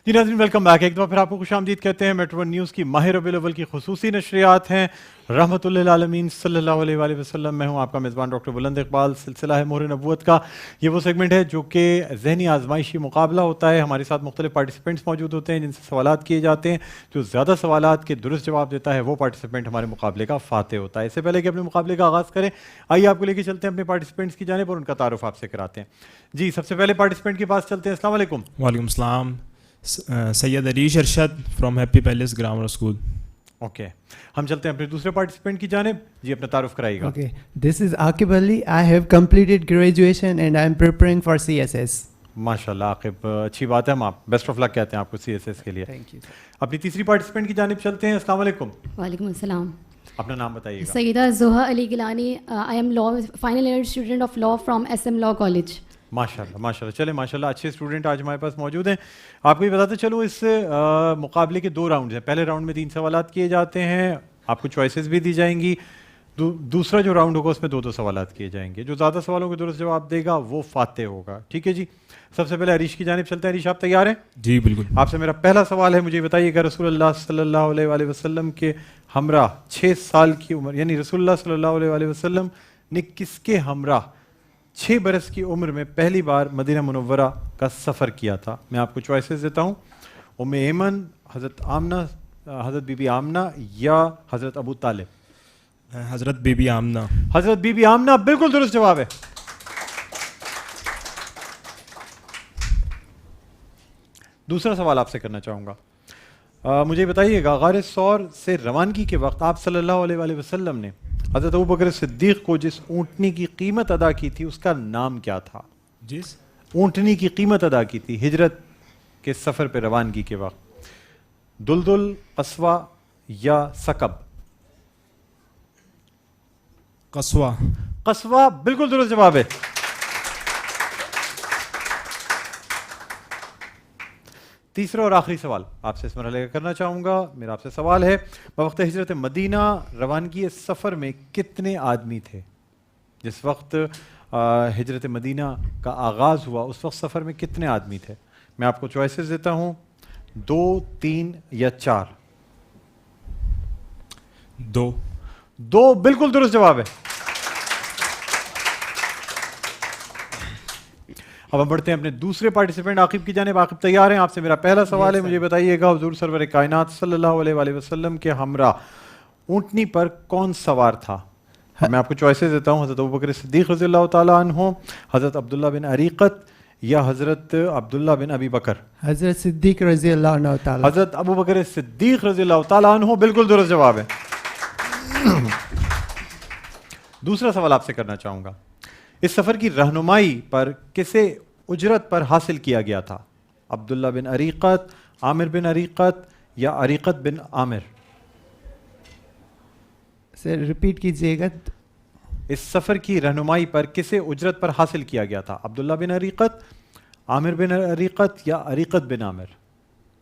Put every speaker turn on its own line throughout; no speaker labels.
جی ناظرین welcome back. ایک دفعہ پھر آپ کو خوش آمدید کہتے ہیں. میٹرو ون نیوز کی ماہ ربیع الاول کی خصوصی نشریات ہیں رحمۃ للعالمین صلی اللہ علیہ وآلہ وسلم. میں ہوں آپ کا میزبان ڈاکٹر بلند اقبال. سلسلہ ہے مہر نبوت کا. یہ وہ سیگمنٹ ہے جو کہ ذہنی آزمائشی مقابلہ ہوتا ہے. ہمارے ساتھ مختلف پارٹیسپینٹس موجود ہوتے ہیں جن سے سوالات کیے جاتے ہیں. جو زیادہ سوالات کے درست جواب دیتا ہے وہ پارٹیسپینٹ ہمارے مقابلے کا فاتح ہوتا ہے. اس سے پہلے کہ اپنے مقابلے کا آغاز کریں آئیے آپ کو لے کے چلتے ہیں اپنے پارٹیسپینٹس کی جانب اور ان کا تعارف آپ سے کراتے ہیں. جی سب سے پہلے پارٹیسپینٹ کے پاس چلتے ہیں. السلام علیکم.
وعلیکم السلام. Syed Arish Arshad from happy palace grammar school.
Okay ہم چلتے ہیں اپنے دوسرے پارٹیسپینٹ کی جانب. جی اپنا تعارف کرائیے گا.
Okay, this is Aqib Ali. I have completed graduation and I am preparing for CSS.
ماشاء اللہ عاقب اچھی بات ہے. ہم آپ بیسٹ آف لک کہتے ہیں آپ کو سی ایس ایس کے لیے.
Thank you.
اپنی تیسری پارٹیسپینٹ کی جانب چلتے ہیں. السلام علیکم.
وعلیکم السلام.
اپنا نام بتائیے گا.
Syeda Zoha Ali Gilani. I am law final year student of law from S M law college.
ماشاء اللہ ماشاء اللہ. چلے ماشاء اللہ اچھے اسٹوڈنٹ آج ہمارے پاس موجود ہیں. آپ کو یہ بتاتے چلوں اس مقابلے کے 2 راؤنڈ ہیں. پہلے راؤنڈ میں 3 سوالات کیے جاتے ہیں. آپ کو چوائسیز بھی دی جائیں گی. دوسرا جو راؤنڈ ہوگا اس میں 2 سوالات کیے جائیں گے. جو زیادہ سوالوں کے درست جواب دے گا وہ فاتح ہوگا. ٹھیک ہے جی. سب سے پہلے عریش کی جانب چلتے ہیں. عریش آپ تیار ہیں؟
جی بالکل.
آپ سے میرا پہلا سوال ہے. مجھے بتائیے گا رسول اللہ صلی اللہ علیہ وآلہ وسلم کے ہمراہ 6 سال کی عمر یعنی رسول اللہ صلی اللہ علیہ وآلہ وسلم نے کس کے ہمراہ 6 برس کی عمر میں پہلی بار مدینہ منورہ کا سفر کیا تھا؟ میں آپ کو چوائسیز دیتا ہوں. ام ایمن، حضرت آمنہ، حضرت بی بی آمنہ یا حضرت ابو طالب.
حضرت بی بی آمنہ.
حضرت بی بی آمنہ بالکل درست جواب ہے. دوسرا سوال آپ سے کرنا چاہوں گا. مجھے بتائیے گا غار ثور سے روانگی کے وقت آپ صلی اللہ علیہ وآلہ وسلم نے حضرت ابوبکر صدیق کو جس اونٹنی کی قیمت ادا کی تھی اس کا نام کیا تھا؟
جس
اونٹنی کی قیمت ادا کی تھی ہجرت کے سفر پہ روانگی کے وقت. دلدل، قصوہ یا سکب؟
قصوہ.
قصوہ بالکل درست جواب ہے. تیسرا اور آخری سوال آپ سے اس مرحلے کا کرنا چاہوں گا. میرا آپ سے سوال ہے بوقت ہجرت مدینہ روانگی سفر میں کتنے آدمی تھے؟ جس وقت ہجرت مدینہ کا آغاز ہوا اس وقت سفر میں کتنے آدمی تھے؟ میں آپ کو چوائسیز دیتا ہوں 2، 3 یا 4. 2 بالکل درست جواب ہے. اب ہم بڑھتے ہیں اپنے دوسرے پارٹیسپینٹ عاقب کی جانب. عاقب تیار ہیں؟ آپ سے میرا پہلا سوال ہے. مجھے بتائیے گا حضور سرور کائنات صلی اللہ علیہ وآلہ وسلم کے ہمراہ اونٹنی پر کون سوار تھا؟ میں آپ کو چوائسیز دیتا ہوں. حضرت ابوبکر صدیق رضی اللہ تعالیٰ عنہ، حضرت عبداللہ بن عریقت یا حضرت عبداللہ بن ابی بکر؟
حضرت صدیق رضی اللہ عنہ تعالیٰ.
حضرت ابوبکر صدیق رضی اللہ تعالیٰ عنہ بالکل درست جواب ہے. دوسرا سوال آپ سے کرنا چاہوں گا. اس سفر کی رہنمائی پر کسے اجرت پر حاصل کیا گیا تھا؟ عبداللہ بن عریقت، عامر بن عریقت یا عریقت بن عامر؟
سر ریپیٹ کیجیے گا.
اس سفر کی رہنمائی پر کسے اجرت پر حاصل کیا گیا تھا؟ عبداللہ بن عریقت، عامر بن عریقت یا عریقت بن عامر؟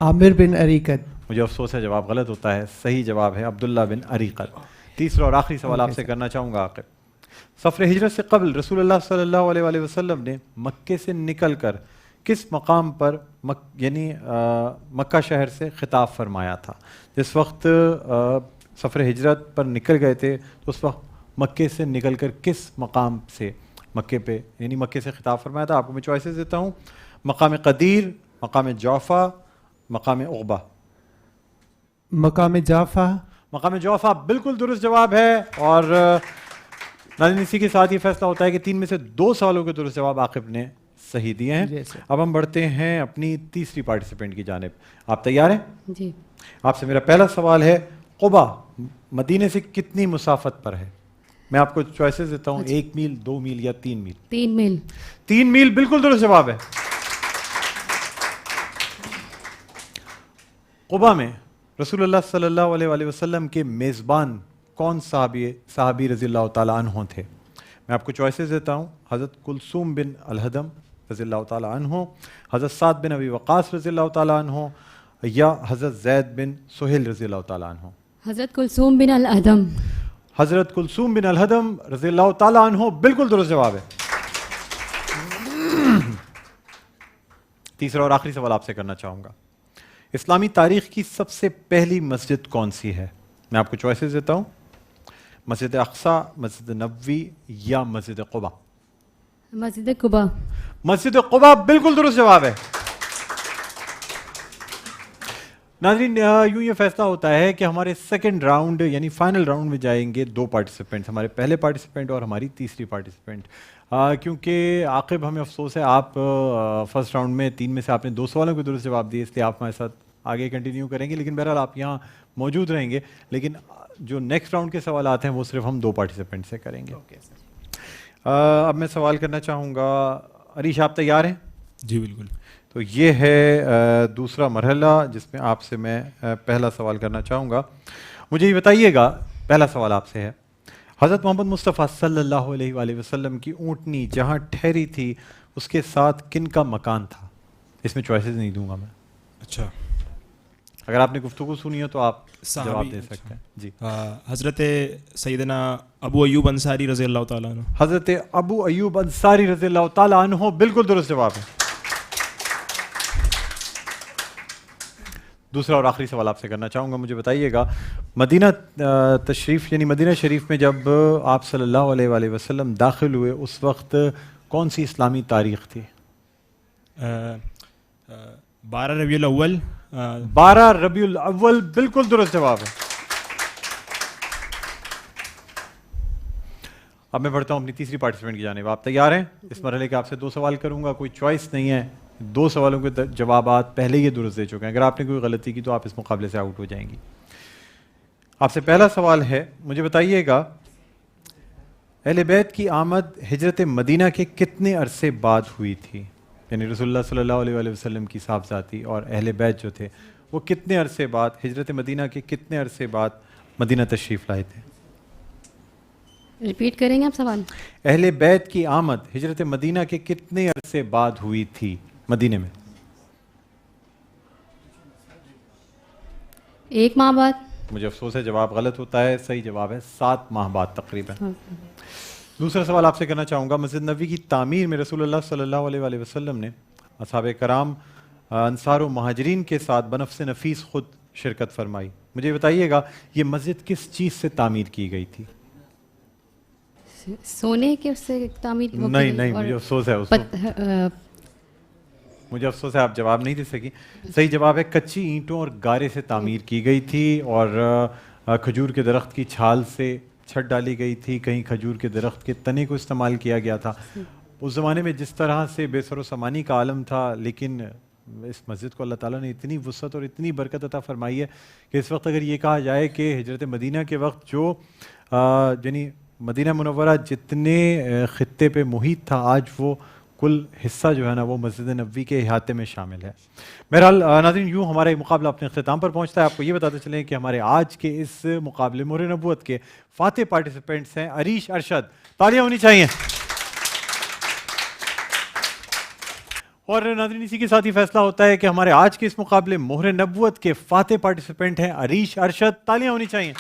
عامر بن عریقت.
مجھے افسوس ہے جواب غلط ہوتا ہے. صحیح جواب ہے عبداللہ بن عریقت. تیسرا اور آخری سوال آپ سے کرنا چاہوں گا. عاقب سفر ہجرت سے قبل رسول اللہ صلی اللہ علیہ وآلہ وسلم نے مکے سے نکل کر کس مقام پر یعنی مکہ شہر سے خطاب فرمایا تھا؟ جس وقت سفر ہجرت پر نکل گئے تھے تو اس وقت مکے سے نکل کر کس مقام سے مکے پہ یعنی مکے سے خطاب فرمایا تھا؟ آپ کو میں چوائسیز دیتا ہوں. مقام قدیر، مقام جعفہ، مقام عقبہ؟
مقام جعفہ.
مقام جعفہ بالکل درست جواب ہے. اور ناظرین اسی کے ساتھ یہ فیصلہ ہوتا ہے کہ 3 میں سے 2 سوالوں کے درست جواب عاقب نے صحیح دیے ہیں. اب ہم بڑھتے ہیں اپنی تیسری پارٹیسپینٹ کی جانب. آپ تیار ہیں؟
جی.
آپ سے میرا پہلا سوال ہے قبا مدینے سے کتنی مسافت پر ہے؟ میں آپ کو چوائسیز دیتا ہوں 1 میل، 2 میل یا 3 میل؟
3 میل.
3 میل بالکل درست جواب ہے. قبا میں رسول اللہ صلی اللہ علیہ وآلہ وسلم کے میزبان کون صحابی رضی اللہ تعالیٰ عنہ تھے؟ میں آپ کو چوائسیز دیتا ہوں. حضرت کلثوم بن الہدم رضی اللہ تعالیٰ عنہ، حضرت سعد بن ابی وقاص رضی اللہ تعالیٰ عنہ یا حضرت زید بن سہیل رضی اللہ تعالیٰ عنہ؟
حضرت کلثوم بن الہدم.
حضرت کلثوم بن الہدم رضی اللہ تعالیٰ عنہ بالکل درست جواب ہے. تیسرا اور آخری سوال آپ سے کرنا چاہوں گا. اسلامی تاریخ کی سب سے پہلی مسجد کون سی ہے؟ میں آپ کو چوائسز دیتا ہوں، مسجد اقصیٰ، مسجد نبوی یا مسجد قباء؟
مسجد قباء.
مسجد قباء بالکل درست جواب ہے. ناظرین یوں یہ فیصلہ ہوتا ہے کہ ہمارے سیکنڈ راؤنڈ یعنی فائنل راؤنڈ میں جائیں گے دو پارٹیسپینٹس، ہمارے پہلے پارٹیسپینٹ اور ہماری تیسری پارٹیسپینٹ. کیونکہ عاقب ہمیں افسوس ہے آپ فرسٹ راؤنڈ میں 3 میں سے آپ نے 2 سوالوں کے درست جواب دیے، اس لیے آپ ہمارے ساتھ آگے کنٹینیو کریں گے، لیکن بہرحال آپ یہاں موجود رہیں گے. لیکن جو نیکسٹ راؤنڈ کے سوالات ہیں وہ صرف ہم 2 پارٹیسپینٹ سے کریں گے. اب میں سوال کرنا چاہوں گا، عریش آپ تیار ہیں؟
جی بالکل.
تو یہ ہے دوسرا مرحلہ جس میں آپ سے میں پہلا سوال کرنا چاہوں گا. مجھے یہ بتائیے گا، پہلا سوال آپ سے ہے، حضرت محمد مصطفیٰ صلی اللہ علیہ وآلہ وسلم کی اونٹنی جہاں ٹھہری تھی اس کے ساتھ کن کا مکان تھا؟ اس میں چوائسز نہیں دوں گا میں.
اچھا،
اگر آپ نے گفتگو سنی ہو تو آپ جواب دے سکتے ہیں. جی.
حضرت سیدنا ابو ایوب انصاری رضی اللہ تعالیٰ عنہ.
حضرت ابو ایوب انصاری رضی اللہ تعالیٰ عنہ بالکل درست جواب ہے. دوسرا اور آخری سوال آپ سے کرنا چاہوں گا، مجھے بتائیے گا مدینہ تشریف یعنی مدینہ شریف میں جب آپ صلی اللہ علیہ وآلہ وسلم داخل ہوئے اس وقت کون سی اسلامی تاریخ تھی؟
12 ربیع الاول.
12 ربیع الاول بالکل درست جواب ہے. اب میں بڑھتا ہوں اپنی تیسری پارٹیسپینٹ کی جانب. آپ تیار ہیں؟ اس مرحلے کے آپ سے 2 سوال کروں گا، کوئی چوائس نہیں ہے. 2 سوالوں کے جوابات پہلے ہی درست دے چکے ہیں، اگر آپ نے کوئی غلطی کی تو آپ اس مقابلے سے آؤٹ ہو جائیں گی. آپ سے پہلا سوال ہے، مجھے بتائیے گا اہل بیت کی آمد ہجرت مدینہ کے کتنے عرصے بعد ہوئی تھی؟ یعنی رسول اللہ صلی اللہ علیہ وآلہ وسلم کی صاحبزادی اور اہل بیت جو تھے وہ کتنے عرصے بعد، ہجرت مدینہ کے کتنے عرصے بعد مدینہ تشریف لائے تھے؟
ریپیٹ کریں گے آپ سوال؟
اہل بیت کی آمد ہجرت مدینہ کے کتنے عرصے بعد ہوئی تھی مدینے میں؟
1 ماہ بعد.
مجھے افسوس ہے جواب غلط ہوتا ہے، صحیح جواب ہے 7 ماہ بعد تقریباً. دوسرا سوال آپ سے کرنا چاہوں گا، مسجد نبوی کی تعمیر میں رسول اللہ صلی اللہ علیہ وآلہ وسلم نے اصحاب کرام انصار و مہاجرین کے ساتھ بنفس نفیس خود شرکت فرمائی. مجھے بتائیے گا یہ مسجد کس چیز سے تعمیر کی گئی تھی؟
سونے کے اس سے تعمیر؟
نہیں، مجھے افسوس ہے مجھے افسوس ہے آپ جواب نہیں دے سکی. صحیح جواب ہے کچی اینٹوں اور گارے سے تعمیر کی گئی تھی اور کھجور کے درخت کی چھال سے چھت ڈالی گئی تھی. کہیں کھجور کے درخت کے تنے کو استعمال کیا گیا تھا. اس زمانے میں جس طرح سے بے سر و سامانی کا عالم تھا، لیکن اس مسجد کو اللہ تعالیٰ نے اتنی وسعت اور اتنی برکت عطا فرمائی ہے کہ اس وقت اگر یہ کہا جائے کہ ہجرت مدینہ کے وقت جو یعنی مدینہ منورہ جتنے خطے پہ محیط تھا، آج وہ کل حصہ جو ہے نا وہ مسجد نبوی کے احاطے میں شامل ہے. بہرحال ناظرین یوں ہمارا مقابلہ اپنے اختتام پر پہنچتا ہے. آپ کو یہ بتاتے چلیں کہ ہمارے آج کے اس مقابلے مہر نبوت کے فاتح پارٹیسپینٹس ہیں عریش ارشد. تالیاں ہونی چاہیے. اور ناظرین اسی کے ساتھ ہی فیصلہ ہوتا ہے کہ ہمارے آج کے اس مقابلے مہر نبوت کے فاتح پارٹیسپینٹ ہیں عریش ارشد. تالیاں ہونی چاہیے.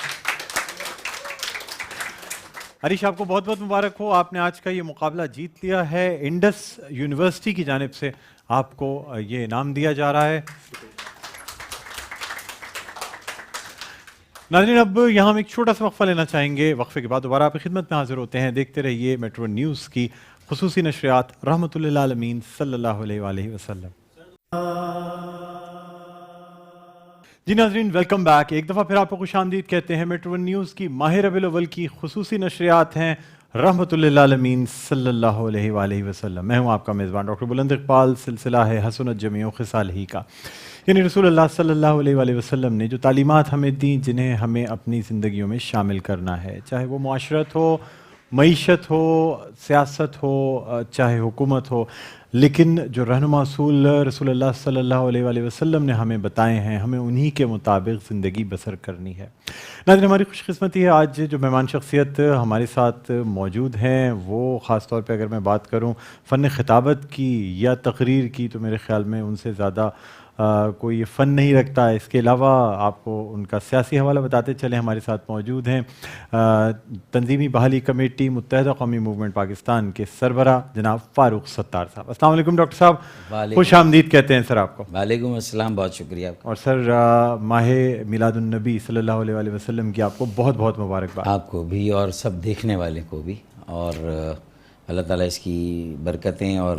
عریش آپ کو بہت بہت مبارک ہو، آپ نے آج کا یہ مقابلہ جیت لیا ہے. انڈس یونیورسٹی کی جانب سے آپ کو یہ انعام دیا جا رہا ہے. ناظرین اب یہاں ہم ایک چھوٹا سا وقفہ لینا چاہیں گے. وقفے کے بعد دوبارہ آپ کی خدمت میں حاضر ہوتے ہیں. دیکھتے رہیے میٹرو نیوز کی خصوصی نشریات رحمۃ للعالمین صلی اللہ علیہ وآلہ وسلم. جی ناظرین ویلکم بیک. ایک دفعہ پھر آپ کو خوش آمدید کہتے ہیں. میٹرو نیوز کی ماہ ربیع الاول کی خصوصی نشریات ہیں رحمۃ للعالمین صلی اللہ علیہ وآلہ وسلم. میں ہوں آپ کا میزبان ڈاکٹر بلند اقبال. سلسلہ ہے حسنت جمیع خصالہ کا، یعنی رسول اللہ صلی اللہ علیہ وآلہ وسلم نے جو تعلیمات ہمیں دیں جنہیں ہمیں اپنی زندگیوں میں شامل کرنا ہے، چاہے وہ معاشرت ہو، معیشت ہو، سیاست ہو، چاہے حکومت ہو، لیکن جو رہنما اصول رسول اللہ صلی اللہ علیہ وآلہ وسلم نے ہمیں بتائے ہیں ہمیں انہی کے مطابق زندگی بسر کرنی ہے. ناظرین ہماری خوش قسمتی ہے آج جو مہمان شخصیت ہمارے ساتھ موجود ہیں وہ خاص طور پہ اگر میں بات کروں فن خطابت کی یا تقریر کی تو میرے خیال میں ان سے زیادہ کوئی یہ فن نہیں رکھتا. اس کے علاوہ آپ کو ان کا سیاسی حوالہ بتاتے چلیں. ہمارے ساتھ موجود ہیں تنظیمی بحالی کمیٹی متحدہ قومی موومنٹ پاکستان کے سربراہ جناب فاروق ستار صاحب. السلام علیکم ڈاکٹر صاحب, خوش آمدید کہتے ہیں سر آپ کو.
وعلیکم السلام, بہت شکریہ.
اور سر ماہ میلاد النبی صلی اللہ علیہ وآلہ وسلم کی آپ کو بہت بہت مبارکباد.
آپ کو بھی اور سب دیکھنے والے کو بھی, اور اللہ تعالیٰ اس کی برکتیں اور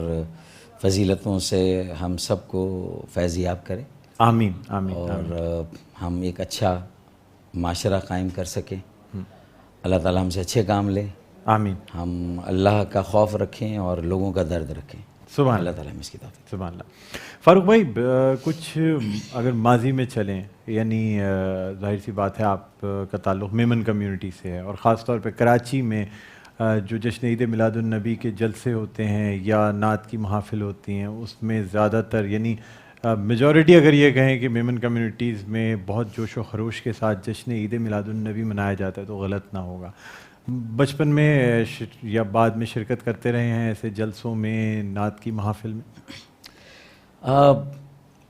فضیلتوں سے ہم سب کو فیض یاب کرے.
آمین آمین.
اور ہم ایک اچھا معاشرہ قائم کر سکیں. اللہ تعالیٰ ہم سے اچھے کام لے.
آمین.
ہم اللہ کا خوف رکھیں اور لوگوں کا درد رکھیں.
سبحان
اللہ تعالیٰ ہمیں اس کی توفیق.
سبحان اللہ. فاروق بھائی, کچھ اگر ماضی میں چلیں, یعنی ظاہر سی بات ہے آپ کا تعلق میمن کمیونٹی سے ہے, اور خاص طور پہ کراچی میں جو جشن عید میلاد النبی کے جلسے ہوتے ہیں یا نعت کی محافل ہوتی ہیں, اس میں زیادہ تر یعنی میجورٹی اگر یہ کہیں کہ میمن کمیونٹیز میں بہت جوش و خروش کے ساتھ جشن عید میلاد النبی منایا جاتا ہے, تو غلط نہ ہوگا. بچپن میں یا بعد میں شرکت کرتے رہے ہیں ایسے جلسوں میں, نعت کی محافل میں؟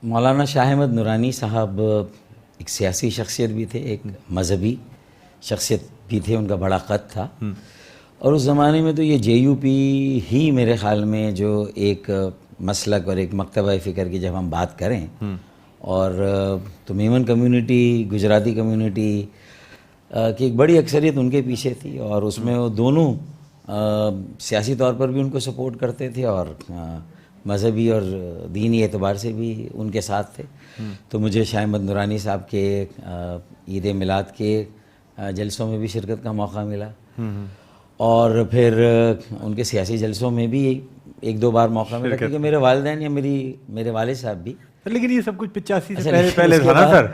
مولانا شاہ احمد نورانی صاحب ایک سیاسی شخصیت بھی تھے, ایک مذہبی شخصیت بھی تھے, ان کا بڑا قد تھا. اور اس زمانے میں تو یہ جے یو پی ہی میرے خیال میں جو ایک مسلک اور ایک مکتبہ فکر کی جب ہم بات کریں, اور تو میمن کمیونٹی, گجراتی کمیونٹی کی ایک بڑی اکثریت ان کے پیچھے تھی, اور اس میں وہ دونوں سیاسی طور پر بھی ان کو سپورٹ کرتے تھے اور مذہبی اور دینی اعتبار سے بھی ان کے ساتھ تھے. تو مجھے شاہ احمد نورانی صاحب کے عید میلاد کے جلسوں میں بھی شرکت کا موقع ملا, اور پھر ان کے سیاسی جلسوں میں بھی ایک دو بار موقع ملا, کیونکہ میرے والدین یا میرے والد صاحب بھی.
لیکن یہ سب کچھ 85 سے پہلے تھا نا سر.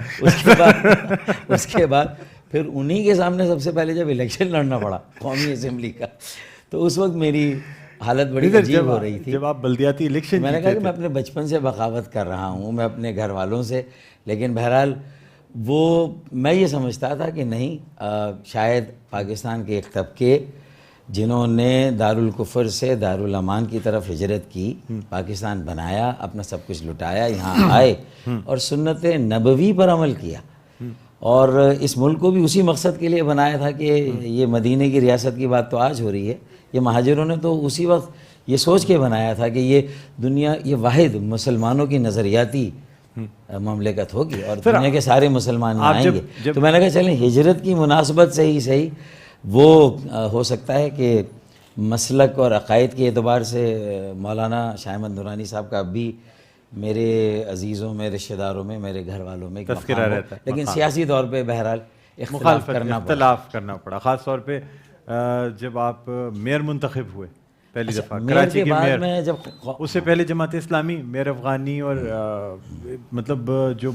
اس کے بعد پھر انہی کے سامنے سب سے پہلے جب الیکشن لڑنا پڑا قومی اسمبلی کا, تو اس وقت میری حالت بڑی عجیب ہو رہی تھی.
جب آپ بلدیاتی الیکشن,
میں نے کہا کہ میں اپنے بچپن سے بغاوت کر رہا ہوں, میں اپنے گھر والوں سے, لیکن بہرحال وہ میں یہ سمجھتا تھا کہ نہیں, شاید پاکستان کے ایک طبقے جنہوں نے دارالکفر سے دارالامان کی طرف ہجرت کی, پاکستان بنایا, اپنا سب کچھ لٹایا, یہاں آئے اور سنت نبوی پر عمل کیا, اور اس ملک کو بھی اسی مقصد کے لیے بنایا تھا کہ یہ مدینے کی ریاست کی بات تو آج ہو رہی ہے, یہ مہاجروں نے تو اسی وقت یہ سوچ کے بنایا تھا کہ یہ دنیا, یہ واحد مسلمانوں کی نظریاتی مملکت ہوگی اور دنیا کے سارے مسلمان آئیں گے. تو میں نے کہا چلیں ہجرت کی مناسبت سے ہی صحیح, وہ ہو سکتا ہے کہ مسلک اور عقائد کے اعتبار سے مولانا شاہ احمد نورانی صاحب کا اب بھی میرے عزیزوں میں, رشتہ داروں میں, میرے گھر والوں میں
تذکرہ رہتا ہے,
لیکن سیاسی طور پہ بہرحال
اختلاف کرنا پڑا. خاص طور پہ جب آپ میئر منتخب ہوئے پہلی دفعہ کراچی کے میئر,
جب
اس سے پہلے جماعت اسلامی میئر افغانی, اور مطلب جو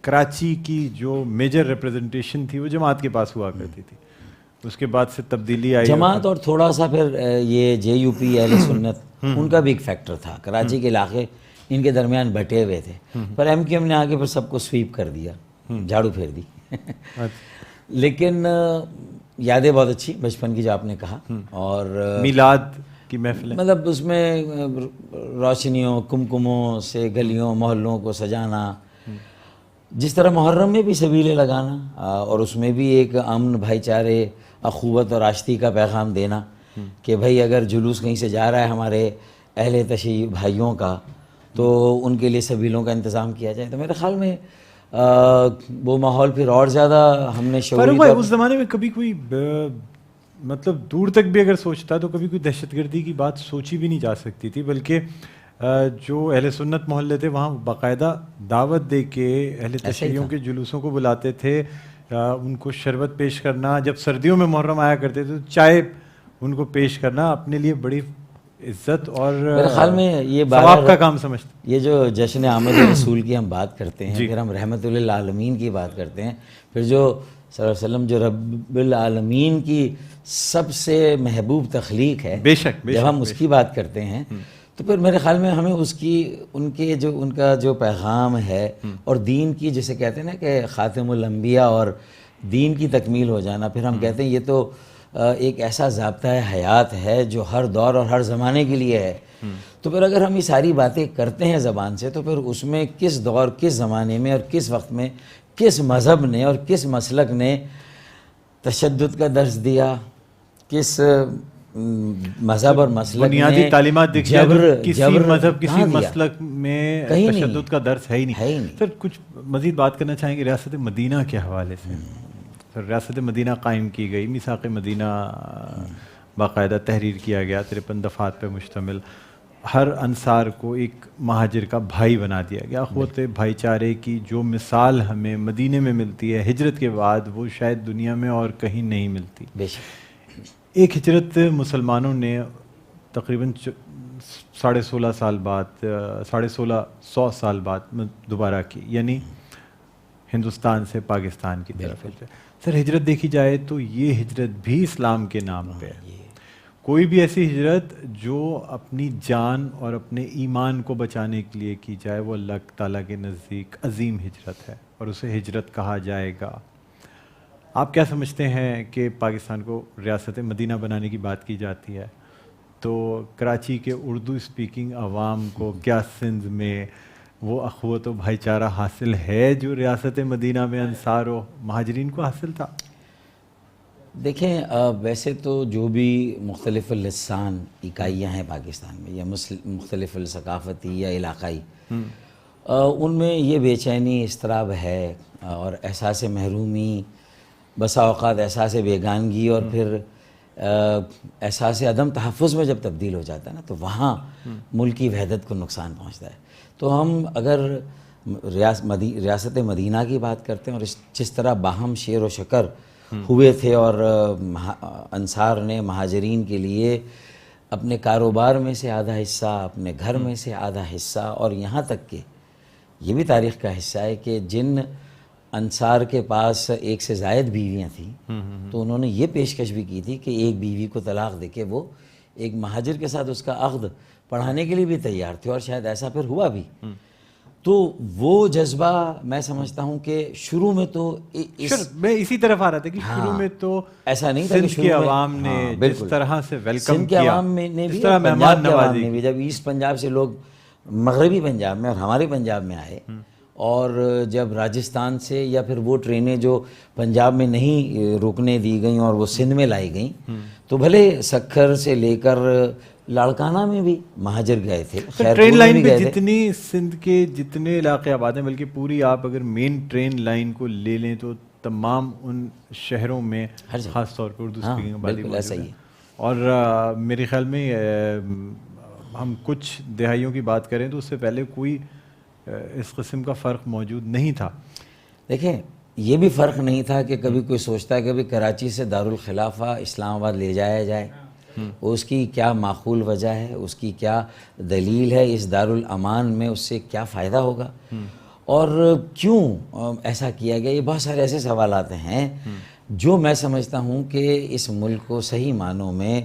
کراچی کی جو میجر ریپریزنٹیشن تھی وہ جماعت کے پاس ہوا کرتی تھی. اس کے بعد سے تبدیلی آئی
جماعت, اور تھوڑا سا پھر یہ جے یو پی اہل سنت ان کا بھی ایک فیکٹر تھا. کراچی کے علاقے ان کے درمیان بٹے ہوئے تھے, پر ایم کیو ایم نے آگے پھر سب کو سویپ کر دیا, جھاڑو پھیر دی. لیکن یادیں بہت اچھی بچپن کی جو آپ نے کہا, اور
میلاد کی محفل,
مطلب اس میں روشنیوں کمکموں سے گلیوں محلوں کو سجانا, جس طرح محرم میں بھی سبیلیں لگانا, اور اس میں بھی ایک امن, بھائی چارے, اخوت اور آشتی کا پیغام دینا کہ بھائی اگر جلوس کہیں سے جا رہا ہے ہمارے اہل تشیع بھائیوں کا, تو ان کے لیے سبیلوں کا انتظام کیا جائے. تو میرے خیال میں وہ ماحول پھر اور زیادہ ہم نے
شعوری اس زمانے میں کبھی کوئی مطلب دور تک بھی اگر سوچتا تو کبھی کوئی دہشت گردی کی بات سوچی بھی نہیں جا سکتی تھی, بلکہ جو اہل سنت محلے تھے وہاں باقاعدہ دعوت دے کے اہل تشیعوں کے جلوسوں کو بلاتے تھے, ان کو شربت پیش کرنا, جب سردیوں میں محرم آیا کرتے تھے تو چائے ان کو پیش کرنا اپنے لیے بڑی عزت اور
میرے خیال میں یہ
ثواب کا کام سمجھتے.
یہ جو جشن آمد رسول کی ہم بات کرتے ہیں, پھر ہم رحمت للعالمین کی بات کرتے ہیں, پھر جو صلی اللہ علیہ وسلم جو رب العالمین کی سب سے محبوب تخلیق ہے,
بے شک
جب ہم اس کی بات کرتے ہیں تو پھر میرے خیال میں ہمیں اس کی ان کا جو پیغام ہے اور دین کی جسے کہتے ہیں نا کہ خاتم الانبیاء اور دین کی تکمیل ہو جانا, پھر ہم کہتے ہیں یہ تو ایک ایسا ضابطہ حیات ہے جو ہر دور اور ہر زمانے کے لیے ہے. تو پھر اگر ہم یہ ساری باتیں کرتے ہیں زبان سے تو پھر اس میں کس دور، کس زمانے میں اور کس وقت میں کس مذہب نے اور کس مسلک نے تشدد کا درس دیا، کس مذہب اور مسلک
بنیادی تعلیمات دیکھیے کسی مذہب کسی
کہاں دیا؟
مسلک میں
کہیں نہیں
تشدد کا درس ہے ہی
ہے ہی
نہیں.
نہیں.
سر کچھ مزید بات کرنا چاہیں گے ریاست مدینہ کے حوالے سے. سر ریاست مدینہ قائم کی گئی، میثاق مدینہ باقاعدہ تحریر کیا گیا، 53 دفعات پہ مشتمل. ہر انصار کو ایک مہاجر کا بھائی بنا دیا گیا. اخوت بھائی چارے کی جو مثال ہمیں مدینے میں ملتی ہے ہجرت کے بعد، وہ شاید دنیا میں اور کہیں نہیں ملتی.
بے شک.
ایک ہجرت مسلمانوں نے تقریباً 16.5 سال بعد، 1650 سال بعد دوبارہ کی، یعنی ہندوستان سے پاکستان کی طرف. سر ہجرت دیکھی جائے تو یہ ہجرت بھی اسلام کے نام پہ ہے. کوئی بھی ایسی ہجرت جو اپنی جان اور اپنے ایمان کو بچانے کے لیے کی جائے وہ اللہ تعالیٰ کے نزدیک عظیم ہجرت ہے اور اسے ہجرت کہا جائے گا. آپ کیا سمجھتے ہیں کہ پاکستان کو ریاست مدینہ بنانے کی بات کی جاتی ہے تو کراچی کے اردو اسپیکنگ عوام کو کیا سندھ میں وہ اخوت و بھائی چارہ حاصل ہے جو ریاست مدینہ میں انصار و مہاجرین کو حاصل تھا؟
دیکھیں ویسے تو جو بھی مختلف لسان اکائیاں ہیں پاکستان میں یا مختلف ثقافتی یا علاقائی، ان میں یہ بے چینی، اضطراب ہے اور احساس محرومی، بسا اوقات احساس بیگانگی اور پھر احساس عدم تحفظ میں جب تبدیل ہو جاتا ہے نا تو وہاں ملکی وحدت کو نقصان پہنچتا ہے. تو ہم اگر ریاست مدینہ کی بات کرتے ہیں اور جس طرح باہم شیر و شکر ہوئے تھے اور انصار نے مہاجرین کے لیے اپنے کاروبار میں سے آدھا حصہ، اپنے گھر میں سے آدھا حصہ، اور یہاں تک کہ یہ بھی تاریخ کا حصہ ہے کہ جن انصار کے پاس ایک سے زائد بیویاں تھیں تو انہوں نے یہ پیشکش بھی کی تھی کہ ایک بیوی کو طلاق دے کے وہ ایک مہاجر کے ساتھ اس کا عقد پڑھانے کے لیے بھی تیار تھے، اور شاید ایسا پھر ہوا بھی. تو وہ جذبہ میں سمجھتا ہوں کہ شروع میں تو
میں اسی طرف آ رہا تھا کہ شروع میں تو
ایسا نہیں تھا کہ
سندھ کے عوام نے جس طرح سے ویلکم
سندھ کے
کیا،
عوام نے بھی،
جس طرح
پنجاب
مہمان
کے عوام
نوازی
نے بھی، جب ایسٹ پنجاب سے لوگ مغربی پنجاب میں اور ہمارے پنجاب میں آئے، اور جب راجستھان سے یا پھر وہ ٹرینیں جو پنجاب میں نہیں رکنے دی گئیں اور وہ سندھ میں لائی گئیں، تو بھلے سکھر سے لے کر لاڑکانہ میں بھی مہاجر گئے تھے.
ٹرین لائن پہ جتنی سندھ کے جتنے علاقے آباد ہیں، بلکہ پوری آپ اگر مین ٹرین لائن کو لے لیں تو تمام ان شہروں میں خاص طور پر اردو اسپیکنگ آبادی موجود ہے. اور میرے خیال میں ہم کچھ دہائیوں کی بات کریں تو اس سے پہلے کوئی اس قسم کا فرق موجود نہیں تھا.
دیکھیں یہ بھی فرق نہیں تھا کہ کبھی کوئی سوچتا ہے کہ کبھی کراچی سے دارالخلافہ اسلام آباد لے جایا جائے، اس کی کیا معقول وجہ ہے، اس کی کیا دلیل ہے، اس دارالامان میں اس سے کیا فائدہ ہوگا اور کیوں ایسا کیا گیا. یہ بہت سارے ایسے سوالات ہیں جو میں سمجھتا ہوں کہ اس ملک کو صحیح معنوں میں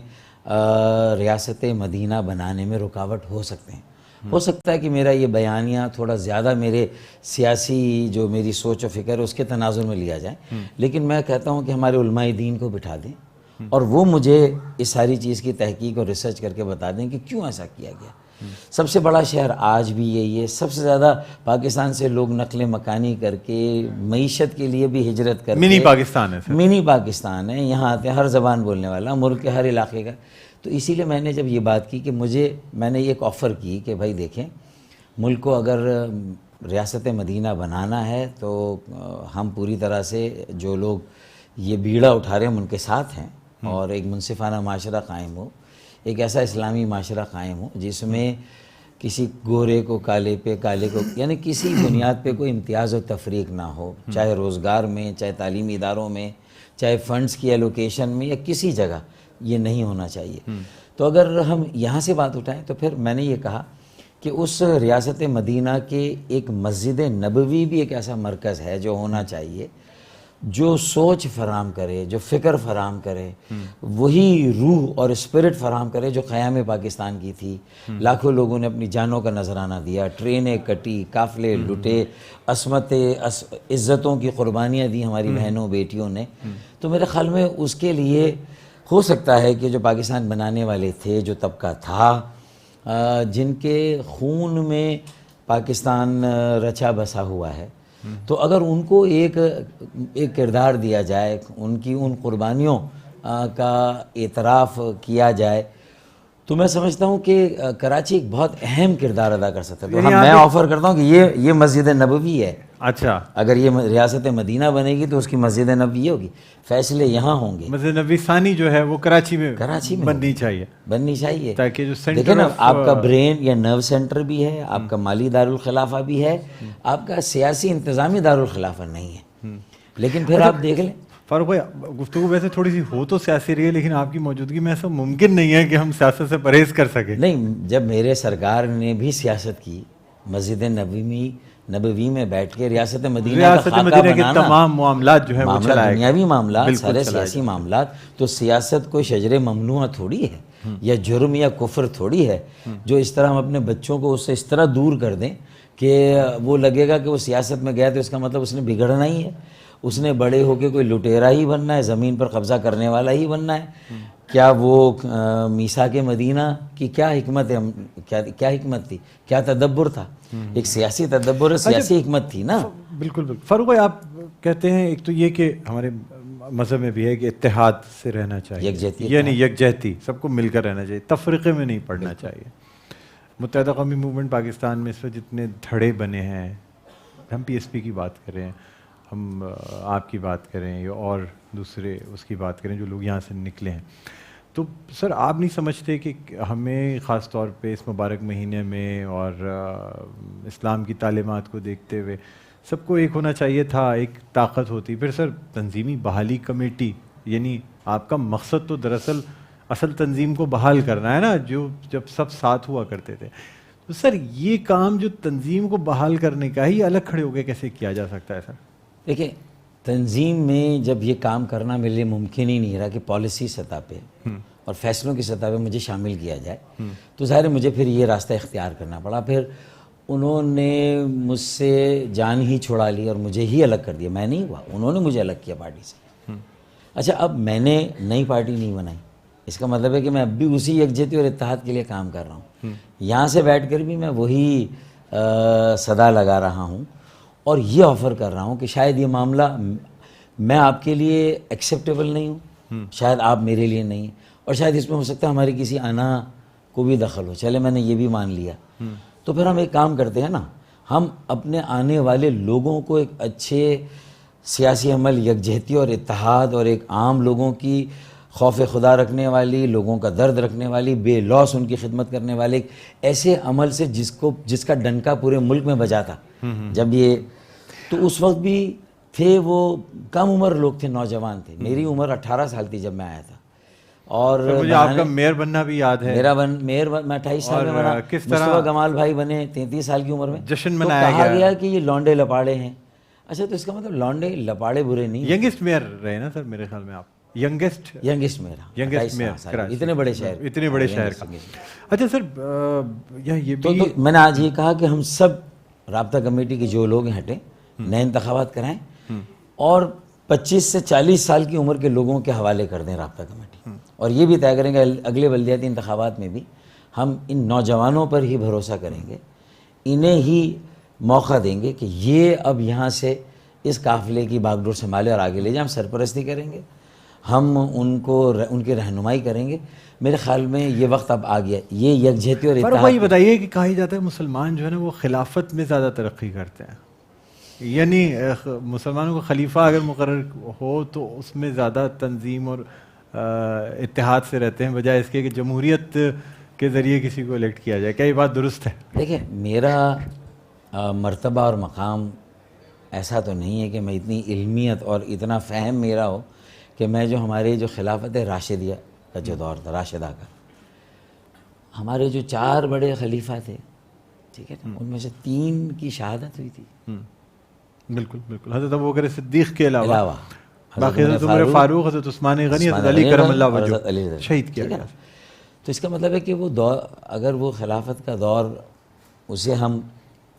ریاست مدینہ بنانے میں رکاوٹ ہو سکتے ہیں. ہو سکتا ہے کہ میرا یہ بیانیہ تھوڑا زیادہ میرے سیاسی جو میری سوچ و فکر ہے اس کے تناظر میں لیا جائے، لیکن میں کہتا ہوں کہ ہمارے علماء دین کو بٹھا دیں اور وہ مجھے اس ساری چیز کی تحقیق اور ریسرچ کر کے بتا دیں کہ کیوں ایسا کیا گیا. سب سے بڑا شہر آج بھی یہی ہے، سب سے زیادہ پاکستان سے لوگ نقل مکانی کر کے معیشت کے لیے بھی ہجرت کر کے،
منی پاکستان ہے،
منی پاکستان ہے، یہاں آتے ہیں ہر زبان بولنے والا، ملک کے ہر علاقے کا. تو اسی لیے میں نے جب یہ بات کی کہ میں نے ایک آفر کی کہ بھائی دیکھیں ملک کو اگر ریاست مدینہ بنانا ہے تو ہم پوری طرح سے جو لوگ یہ بیڑا اٹھا رہے ہیں ہم ان کے ساتھ ہیں، اور ایک منصفانہ معاشرہ قائم ہو، ایک ایسا اسلامی معاشرہ قائم ہو جس میں کسی گورے کو کالے پہ، کالے کو، یعنی کسی بنیاد پہ کوئی امتیاز و تفریق نہ ہو، چاہے روزگار میں، چاہے تعلیمی اداروں میں، چاہے فنڈز کی ایلوکیشن میں، یا کسی جگہ یہ نہیں ہونا چاہیے. تو اگر ہم یہاں سے بات اٹھائیں تو پھر میں نے یہ کہا کہ اس ریاست مدینہ کے ایک مسجد نبوی بھی ایک ایسا مرکز ہے جو ہونا چاہیے، جو سوچ فراہم کرے، جو فکر فراہم کرے، وہی روح اور اسپرٹ فراہم کرے جو قیام پاکستان کی تھی. لاکھوں لوگوں نے اپنی جانوں کا نذرانہ دیا، ٹرینیں کٹی، قافلے لٹے، عزتوں کی قربانیاں دی ہماری بہنوں بیٹیوں نے. تو میرے خیال میں اس کے لیے ہو سکتا ہے کہ جو پاکستان بنانے والے تھے، جو طبقہ تھا، جن کے خون میں پاکستان رچا بسا ہوا ہے، تو اگر ان کو ایک کردار دیا جائے، ان کی ان قربانیوں کا اعتراف کیا جائے، تو میں سمجھتا ہوں کہ کراچی ایک بہت اہم کردار ادا کر سکتا ہے. تو میں آفر کرتا ہوں کہ یہ مسجد نبوی ہے.
اچھا،
اگر یہ ریاست مدینہ بنے گی تو اس کی مسجد نبوی ہوگی، فیصلے یہاں ہوں گے.
مسجد نبوی ثانی جو ہے وہ کراچی میں بننی چاہیے
تاکہ
جو
دیکھیں نا، آپ کا برین یا نرو سینٹر بھی ہے، آپ کا مالی دارالخلافہ بھی ہے، آپ کا سیاسی انتظامی دارالخلافہ نہیں ہے. لیکن پھر آپ دیکھ لیں
فاروق بھائی، گفتگو ویسے تھوڑی سی ہو تو سیاسی رہی ہے، لیکن آپ کی موجودگی میں ایسا ممکن نہیں ہے کہ ہم سیاست سے پرہیز کر سکیں.
نہیں، جب میرے سرکار نے بھی سیاست کی، مسجد نبوی میں بیٹھ کے ریاست مدینہ کا خاکہ
کے
بنانا،
تمام معاملات جو ہیں وہ چلائے،
دنیاوی معاملات، سارے سیاسی معاملات. تو سیاست کوئی شجر ممنوع تھوڑی ہے، یا جرم یا کفر تھوڑی ہے جو اس طرح ہم اپنے بچوں کو اس سے اس طرح دور کر دیں کہ وہ لگے گا کہ وہ سیاست میں گیا تو اس کا مطلب اس نے بگڑنا ہی ہے، اس نے بڑے ہو کے کوئی لٹیرا ہی بننا ہے، زمین پر قبضہ کرنے والا ہی بننا ہے. کیا وہ میثاق مدینہ کی کیا حکمت ہے، کیا حکمت تھی، کیا تدبر تھا؟ ایک سیاسی تدبر ہے، سیاسی حکمت تھی نا.
بالکل بالکل. فاروق بھائی، آپ کہتے ہیں ایک تو یہ کہ ہمارے مذہب میں بھی ہے کہ اتحاد سے رہنا چاہیے، یعنی یکجہتی، سب کو مل کر رہنا چاہیے، تفرقے میں نہیں پڑنا چاہیے. متحدہ قومی موومنٹ پاکستان میں اس وقت جتنے دھڑے بنے ہیں، ہم پی ایس پی کی بات کریں، ہم آپ کی بات کریں یا اور دوسرے اس کی بات کریں جو لوگ یہاں سے نکلے ہیں، تو سر آپ نہیں سمجھتے کہ ہمیں خاص طور پہ اس مبارک مہینے میں اور اسلام کی تعلیمات کو دیکھتے ہوئے سب کو ایک ہونا چاہیے تھا، ایک طاقت ہوتی؟ پھر سر تنظیمی بحالی کمیٹی، یعنی آپ کا مقصد تو دراصل اصل تنظیم کو بحال کرنا ہے نا، جو جب سب ساتھ ہوا کرتے تھے. تو سر یہ کام جو تنظیم کو بحال کرنے کا ہی الگ کھڑے ہو کے کیسے کیا جا سکتا ہے سر؟
دیکھیں، تنظیم میں جب یہ کام کرنا میرے لیے ممکن ہی نہیں رہا کہ پالیسی سطح پہ اور فیصلوں کی سطح پہ مجھے شامل کیا جائے، تو ظاہر ہے مجھے پھر یہ راستہ اختیار کرنا پڑا. پھر انہوں نے مجھ سے جان ہی چھڑا لی اور مجھے ہی الگ کر دیا. میں نہیں ہوا، انہوں نے مجھے الگ کیا پارٹی سے. اچھا، اب میں نے نئی پارٹی نہیں بنائی، اس کا مطلب ہے کہ میں اب بھی اسی یکجہتی اور اتحاد کے لیے کام کر رہا ہوں. یہاں سے بیٹھ کر بھی میں وہی صدا لگا رہا ہوں اور یہ آفر کر رہا ہوں کہ شاید یہ معاملہ میں آپ کے لیے ایکسیپٹیبل نہیں ہوں، شاید آپ میرے لیے نہیں، اور شاید اس میں ہو سکتا ہے ہماری کسی انا کو بھی دخل ہو. چلے میں نے یہ بھی مان لیا، تو پھر ہم ایک کام کرتے ہیں نا، ہم اپنے آنے والے لوگوں کو ایک اچھے سیاسی عمل، یکجہتی اور اتحاد اور ایک عام لوگوں کی خوف خدا رکھنے والی، لوگوں کا درد رکھنے والی، بے لوث ان کی خدمت کرنے والے ایک ایسے عمل سے جس کا ڈنکا پورے ملک میں بجا تھا. جب یہ تو اس وقت بھی تھے، وہ کم عمر لوگ تھے، نوجوان تھے. میری عمر 18 سال تھی جب میں آیا تھا. اور
مجھے آپ کا میئر بننا بھی یاد ہے.
میرا میئر میں 28 سال میں بنا. مصطفیٰ کمال بھائی بنے 33 سال کی عمر میں.
جشن منایا گیا.
کہا گیا کہ یہ لونڈے لپاڑے ہیں. اچھا، تو اس کا مطلب لونڈے لپاڑے برے نہیں.
ینگسٹ میئر رہے نا سر میرے خیال میں آپ؟ ینگسٹ
میئر اتنے بڑے شہر کا.
اچھا سر، یہ
تو میں نے آج یہ کہا کہ ہم سب رابطہ کمیٹی کے جو لوگ ہٹیں، نئے انتخابات کرائیں اور 25 سے 40 سال کی عمر کے لوگوں کے حوالے کر دیں رابطہ کمیٹی. اور یہ بھی طے کریں گے اگلے بلدیاتی انتخابات میں بھی ہم ان نوجوانوں پر ہی بھروسہ کریں گے، انہیں ہی موقع دیں گے کہ یہ اب یہاں سے اس قافلے کی باغ ڈور سنبھالے اور آگے لے جائیں. ہم سرپرستی کریں گے، ہم ان کی رہنمائی کریں گے. میرے خیال میں یہ وقت اب آ گیا. یہ یکجہتی اور اتحاد.
یہ بتائیے کہ کہا جاتا ہے مسلمان جو ہے نا وہ خلافت میں زیادہ ترقی کرتے ہیں، یعنی مسلمانوں کا خلیفہ اگر مقرر ہو تو اس میں زیادہ تنظیم اور اتحاد سے رہتے ہیں، بجائے اس کے کہ جمہوریت کے ذریعے کسی کو الیکٹ کیا جائے. کیا یہ بات درست ہے؟
دیکھیں، میرا مرتبہ اور مقام ایسا تو نہیں ہے کہ میں اتنی علمیت اور اتنا فہم میرا ہو کہ میں جو ہمارے جو خلافت راشدیہ کا جو دور تھا، راشدہ کا، ہمارے جو 4 بڑے خلیفہ تھے، ٹھیک ہے نا، ان میں سے 3 کی شہادت ہوئی تھی.
بالکل بالکل. حضرت ابوبکر صدیق کے علاوہ باقی حضرت عمر فاروق، حضرت عثمان غنی، حضرت علی کرم اللہ وجہ شہید کیا گیا.
تو اس کا مطلب ہے کہ وہ دور، اگر وہ خلافت کا دور اسے ہم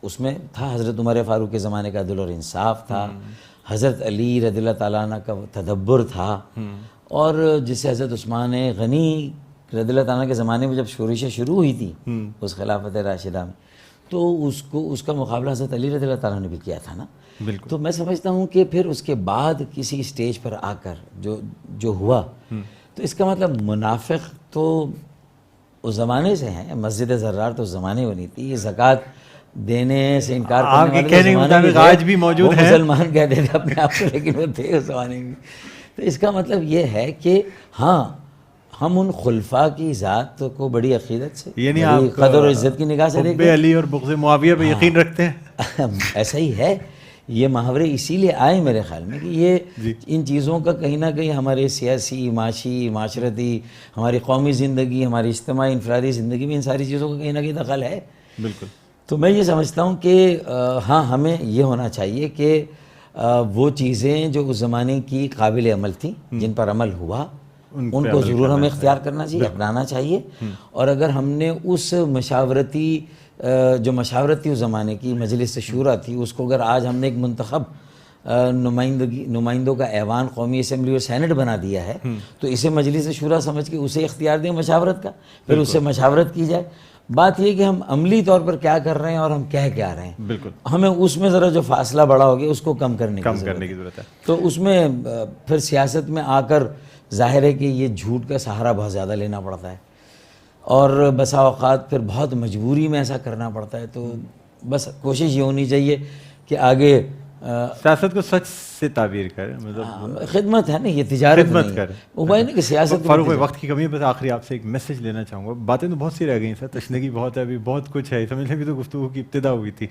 اس میں تھا، حضرت عمر فاروق کے زمانے کا عدل اور انصاف تھا، حضرت علی رضی اللہ تعالیٰ عنہ کا تدبر تھا، اور جسے حضرت عثمان غنی رضی اللہ تعالیٰ کے زمانے میں جب شورشیں شروع ہوئی تھی اس خلافت راشدہ میں، تو اس کا مقابلہ حضرت علی رضی اللہ تعالیٰ نے بھی کیا تھا نا.
بالکل.
تو میں سمجھتا ہوں کہ پھر اس کے بعد کسی اسٹیج پر آ کر جو ہوا، تو اس کا مطلب منافق تو اس زمانے سے ہیں. مسجد زرار تو اس زمانے بنی تھی، یہ زکوٰۃ دینے سے انکار
آپ
کرنے
کے کہنے کے مطابق آج بھی موجود ہیں.
مسلمان کہتے تھے اپنے آپ کو، لیکن وہ تھے اس زمانے میں. تو اس کا مطلب یہ ہے کہ ہاں ہم ان خلفاء کی ذات کو بڑی عقیدت سے،
یعنی
بڑی
آپ
قدر و عزت کی نگاہ سے
حب
دیکھتے ہیں.
علی اور بغض معاویہ پہ یقین رکھتے ہیں.
ایسا ہی ہے. یہ محاورے اسی لیے آئے میرے خیال میں کہ یہ ان چیزوں کا کہیں نہ کہیں ہمارے سیاسی، معاشی، معاشرتی، ہماری قومی زندگی، ہماری اجتماعی انفرادی زندگی میں ان ساری چیزوں کا کہیں نہ کہیں دخل ہے.
بالکل.
تو میں یہ سمجھتا ہوں کہ ہاں ہمیں یہ ہونا چاہیے کہ وہ چیزیں جو اس زمانے کی قابل عمل تھیں، جن پر عمل ہوا، ان کو ضرور ہمیں اختیار کرنا چاہیے، اپنانا چاہیے. اور اگر ہم نے اس جو مشاورت تھی اس زمانے کی، مجلس شورا تھی، اس کو اگر آج ہم نے ایک منتخب نمائندوں کا ایوان، قومی اسمبلی اور سینٹ بنا دیا ہے، تو اسے مجلس شورا سمجھ کے اسے اختیار دیں مشاورت کا، پھر اس سے مشاورت کی جائے. بات یہ کہ ہم عملی طور پر کیا کر رہے ہیں اور ہم کہہ کیا رہے ہیں،
بالکل
ہمیں اس میں ذرا جو فاصلہ بڑا ہو گیا اس کو کم کرنے کی
ضرورت ہے.
تو اس میں پھر سیاست میں آ کر ظاہر ہے کہ یہ جھوٹ کا سہارا بہت زیادہ لینا پڑتا ہے، اور بسا اوقات پھر بہت مجبوری میں ایسا کرنا پڑتا ہے. تو بس کوشش یہ ہونی چاہیے کہ آگے
سیاست کو سچ سے تعبیر کریں، مطلب
خدمت ہے نا، یہ تجارت
خدمت کریں.
وہ بھائی نہیں کہ سیاست
فاروق بھائی وقت کی کمی ہے، بس آخری آپ سے ایک میسج لینا چاہوں گا. باتیں تو بہت سی رہ گئی سر، تشنگی بہت ہے، ابھی بہت کچھ ہے، سمجھ لیں بھی تو گفتگو کی ابتدا ہوئی تھی.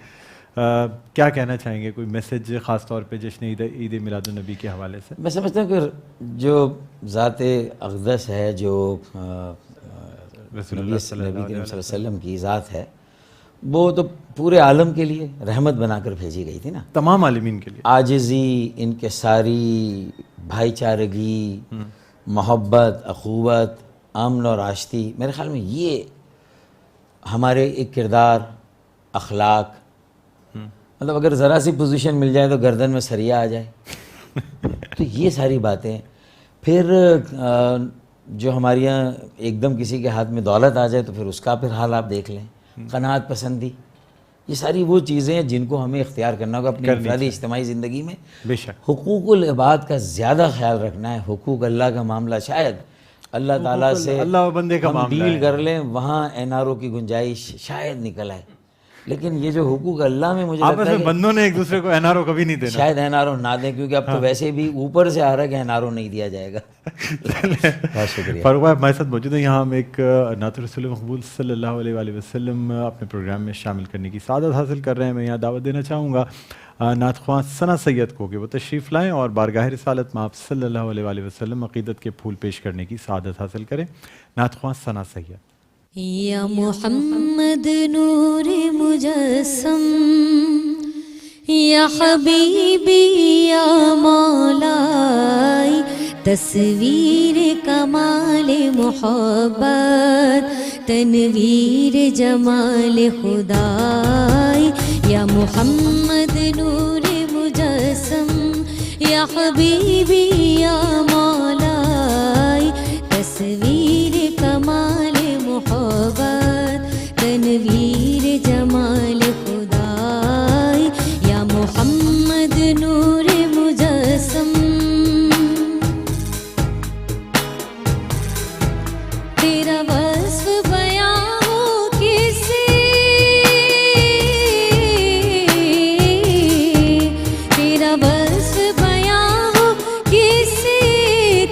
کیا کہنا چاہیں گے، کوئی میسج خاص طور پہ جشن عید میلاد النبی کے حوالے سے؟
میں سمجھتا ہوں کہ جو ذات اقدس ہے، جو
رسول
نبی
اللہ
صلی اللہ علیہ وسلم کی ذات ہے، وہ تو پورے عالم کے لیے رحمت بنا کر بھیجی گئی تھی نا،
تمام عالمین کے لیے.
عاجزی، انکساری، بھائی چارگی، محبت، اخوت، امن اور آشتی، میرے خیال میں یہ ہمارے ایک کردار، اخلاق، مطلب اگر ذرا سی پوزیشن مل جائے تو گردن میں سریا آ جائے. تو یہ ساری باتیں، پھر جو ہمارے یہاں ایک دم کسی کے ہاتھ میں دولت آ جائے تو پھر اس کا پھر حال آپ دیکھ لیں، قناعت پسندی، یہ ساری وہ چیزیں ہیں جن کو ہمیں اختیار کرنا ہوگا اپنی انفرادی اجتماعی زندگی میں.
بے شک
حقوق العباد کا زیادہ خیال رکھنا ہے. حقوق اللہ کا معاملہ شاید اللہ تعالیٰ سے
اللہ و بندے کا
ہم
معاملہ
ڈیل کر لیں، وہاں NRO کی گنجائش شاید نکل آئے. لیکن یہ جو حقوق اللہ میں مجھے لگتا
آپس
ہے
میں
کہ
بندوں نے ایک دوسرے کو NRO کبھی نہیں دینا.
شاید NRO نہ دیں، کیونکہ اب تو ویسے بھی اوپر سے آ رہا ہے کہ NRO نہیں دیا جائے گا. بہت شکریہ.
فاروق بھائی ہمارے ساتھ موجود ہیں. یہاں ہم ایک نعت رسول مقبول صلی اللہ علیہ وآلہ وسلم اپنے پروگرام میں شامل کرنے کی سعادت حاصل کر رہے ہیں. میں یہاں دعوت دینا چاہوں گا نعت خواں ثنا سید کو کہ وہ تشریف لائیں اور بارگاہ رسالت میں آپ صلی اللہ علیہ وآلہ وسلم عقیدت کے پھول پیش کرنے کی سعادت حاصل کریں. نعت خواں ثنا سید.
یا محمد نور مجسم، یا حبیبی یا مولائی، تصویر کمال محبت، تنویر جمال خدائی. یا محمد نور مجسم، یا حبیبی یا مولائی، تصویر کمال محبت، تنویر جمال خدائی. یا محمد نور مجسم، تیرا وصف بیاں ہو کسے، تیرا وصف بیاں ہو کسے،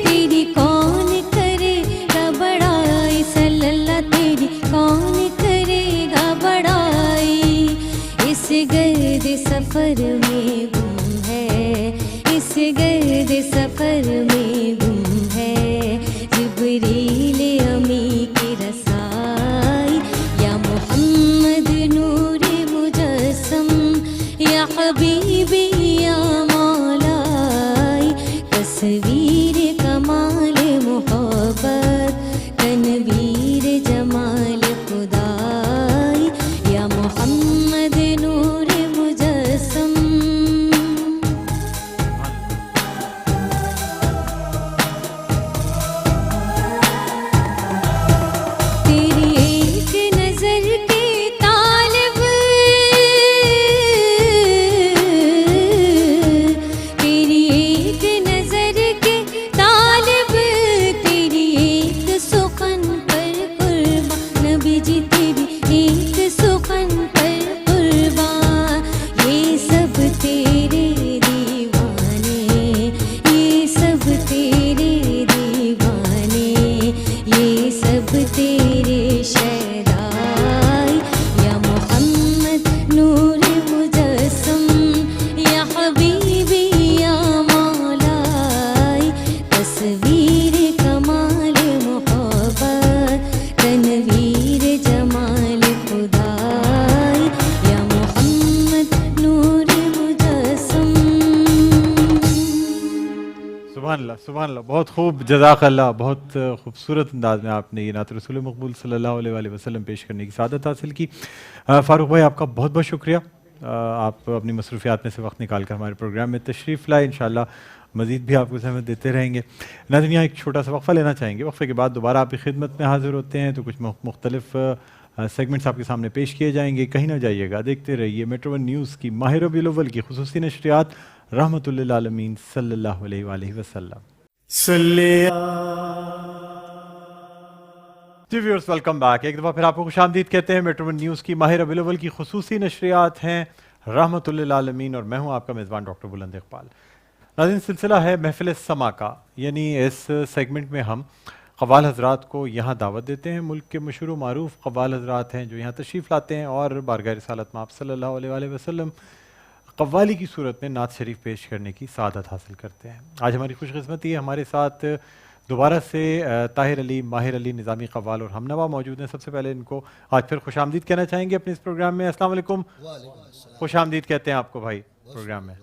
تیری کون کرے گا بڑائی، صلی اللہ تیری کون کرے گا بڑائی. اس گرد سفر میں گم ہے، اس گرد سفر میں گم ہے، جبریل امی کی رسائی. یا محمد نور مجسم، یا حبیبی یا مولائی، تصویر کمال محبت، تنویر جمال خدائی. یا محمد نور مجسم.
سبحان اللہ, بہت خوب, جزاک اللہ. بہت خوبصورت انداز میں آپ نے یہ نعت رسول مقبول صلی اللہ علیہ وآلہ وسلم پیش کرنے کی سعادت حاصل کی. فاروق بھائی آپ کا بہت بہت شکریہ, آپ اپنی مصروفیات میں سے وقت نکال کر ہمارے پروگرام میں تشریف لائے. انشاءاللہ مزید بھی آپ کو زحمت دیتے رہیں گے. ناظرین یہاں ایک چھوٹا سا وقفہ لینا چاہیں گے, وقفے کے بعد دوبارہ آپ کی خدمت میں حاضر ہوتے ہیں. تو کچھ مختلف سیگمنٹس آپ کے سامنے پیش کیے جائیں گے, کہیں نہ جائیے گا, دیکھتے رہیے میٹرو ون نیوز کی ماہ ربیع الاول کی خصوصی نشریات رحمۃ للعالمین صلی اللہ علیہ وآلہ وسلم. جی ویورز ویلکم بیک. ایک دفعہ پھر آپ کو خوش آمدید کہتے ہیں. میٹرو ون نیوز کی ماہ ربیع الاول کی خصوصی نشریات ہیں رحمۃ للعالمین, اور میں ہوں آپ کا میزبان ڈاکٹر بلند اقبال. ناظرین سلسلہ ہے محفل سما کا, یعنی اس سیگمنٹ میں ہم قوال حضرات کو یہاں دعوت دیتے ہیں. ملک کے مشہور و معروف قوال حضرات ہیں جو یہاں تشریف لاتے ہیں اور بارگاہ رسالت میں آپ صلی اللہ علیہ وآلہ وسلم قوالی کی صورت میں نعت شریف پیش کرنے کی سعادت حاصل کرتے ہیں. آج ہماری خوش قسمتی ہے, ہمارے ساتھ دوبارہ سے طاہر علی, ماہر علی نظامی قوال اور ہمنوا موجود ہیں. سب سے پہلے ان کو آج پھر خوش آمدید کہنا چاہیں گے اپنے اس پروگرام میں. السلام علیکم. خوش آمدید کہتے ہیں آپ کو بھائی پروگرام میں.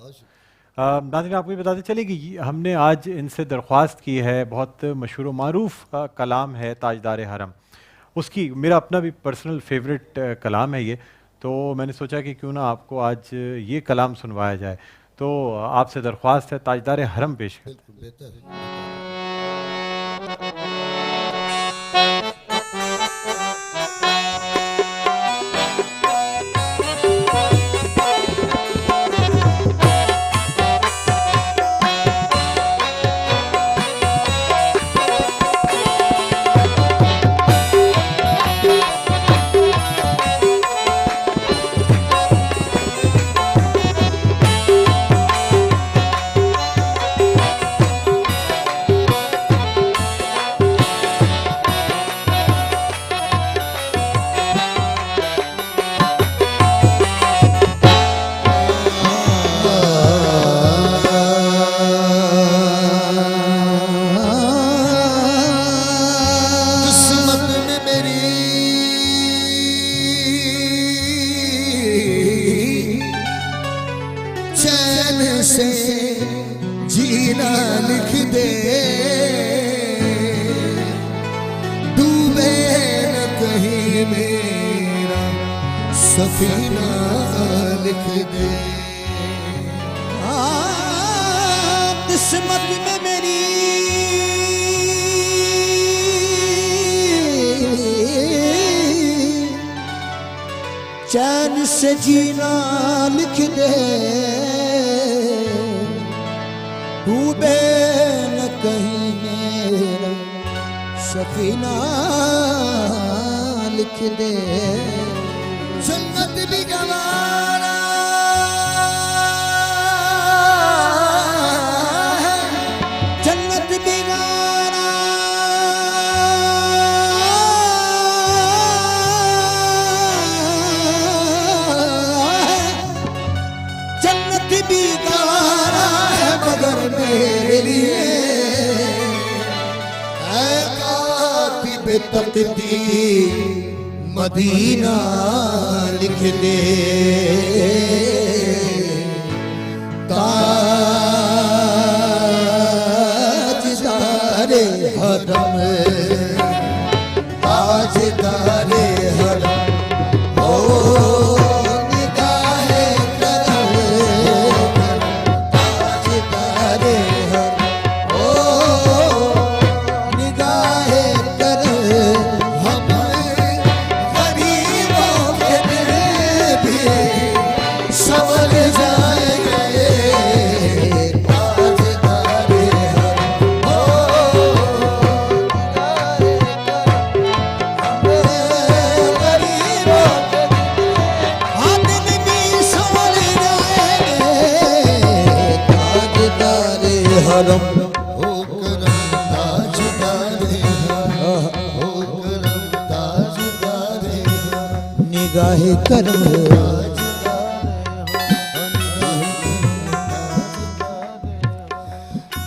ناظرین آپ کو یہ بتاتے چلے کہ ہم نے آج ان سے درخواست کی ہے, بہت مشہور و معروف کلام ہے تاجدار حرم, اس کی میرا اپنا بھی پرسنل فیوریٹ کلام ہے یہ, تو میں نے سوچا کہ کیوں نہ آپ کو آج یہ کلام سنوایا جائے. تو آپ سے درخواست ہے تاجدار حرم پیش کرتے ہیں.
قسمت میں میری چین سے جینا لکھ دے, ڈوبے نہ کہیں میرا سفینہ لکھ دے. جنت بھی گوارا ہے, جنت بھی گوارا ہے, جنت بھی گوارا ہے مگر میرے لیے اے کاتب تقدیر مدینہ لکھ دے. تاجدار حرم, تاجدار حرم, او نگاہ کرم, تاجدار حرم, او نگاہ کرم. سوال جائے گئے تاجدار حرم, غریبوں کے آدمی بھی سوال جائے گئے تاجدار حرم. ہو کرم تاجدار حرم, ہو کرم تاجدار حرم, نگاہ کرم.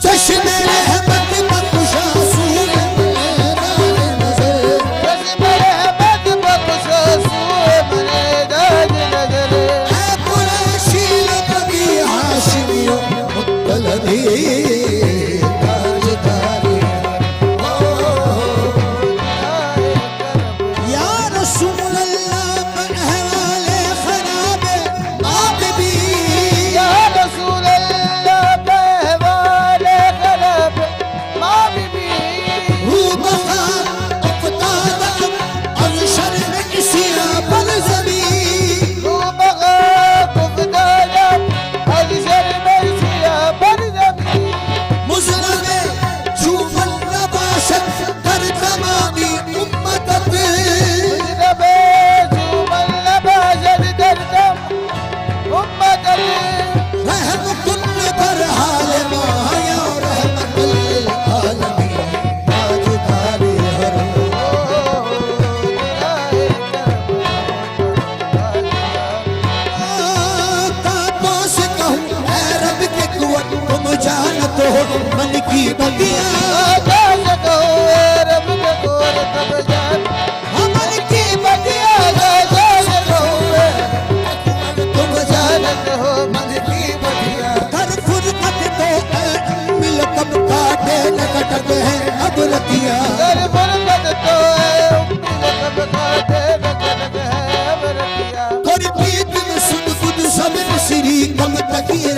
چشم رحمت بخشا سوئے میدان نظر, چشم رحمت بخشا سوئے میدان نظر. اے قریشی نبی ہاشمی مطلبی